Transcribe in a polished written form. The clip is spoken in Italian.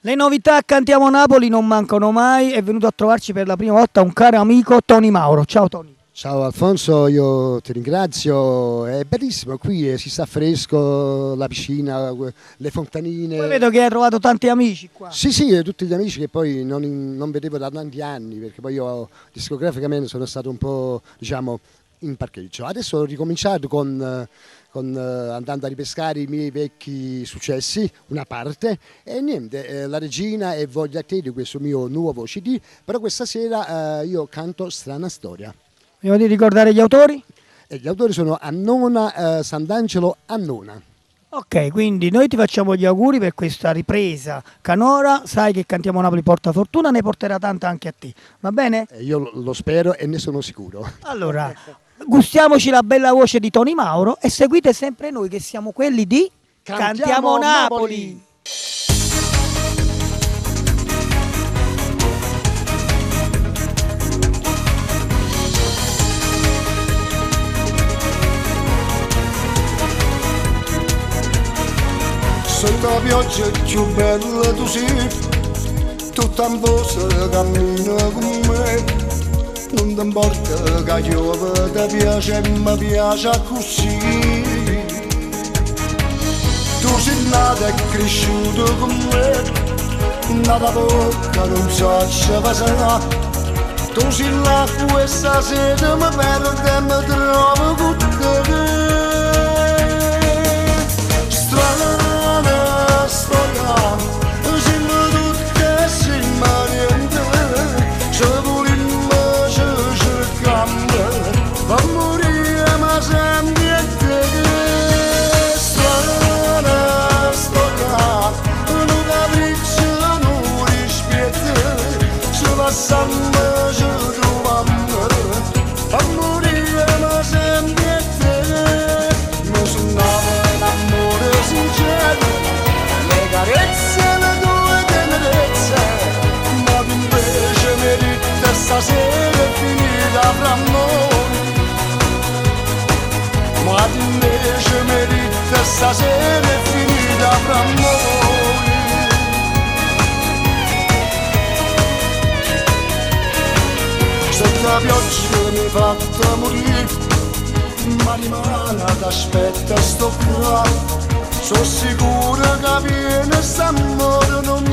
Le novità a Cantiamo Napoli non mancano mai, è venuto a trovarci per la prima volta un caro amico, Tony Mauro. Ciao Tony. Ciao Alfonso, io ti ringrazio, è bellissimo qui, si sta fresco, la piscina, le fontanine. Poi vedo che hai trovato tanti amici qua. Sì, tutti gli amici che poi non vedevo da tanti anni, perché poi io discograficamente sono stato un po', diciamo, in parcheggio. Adesso ho ricominciato andando a ripescare i miei vecchi successi, una parte, e niente, La Regina e Voglia te di questo mio nuovo CD, però questa sera io canto Strana Storia. Prima di ricordare gli autori? E gli autori sono Annona, Sant'Angelo Annona. Ok, quindi noi ti facciamo gli auguri per questa ripresa canora, sai che Cantiamo Napoli porta fortuna, ne porterà tanta anche a te, va bene? Io lo spero e ne sono sicuro. Allora, gustiamoci la bella voce di Tony Mauro e seguite sempre noi che siamo quelli di Cantiamo Napoli. Sotto la pioggia più bella tu sei, tutta un po' se cammina con me. Non ti importa che piove, ti piace e mi piace così. Tu sei nata e cresciuta con me, nata bocca non so se passerà. Tu sei l'acqua e stasera mi perde e mi trovo con te. Strana storia, siamo tutte siamo niente. Se volimmo ci cercammo, va a morire ma sempre a te. Strana storia, non capriccio, non rispetto. Se passammo ci trovammo, va a morire ma sempre a te. Non suonava l'amore sincero, le carezze, le tue tenerezze, ma tu invece merita stasera è finita fra noi. Ma tu invece merita stasera è finita fra noi. Sotto la pioggia mi hai fatta morire, ma rimane t'aspetta sto qua. Sono sicuro che viene st'amore non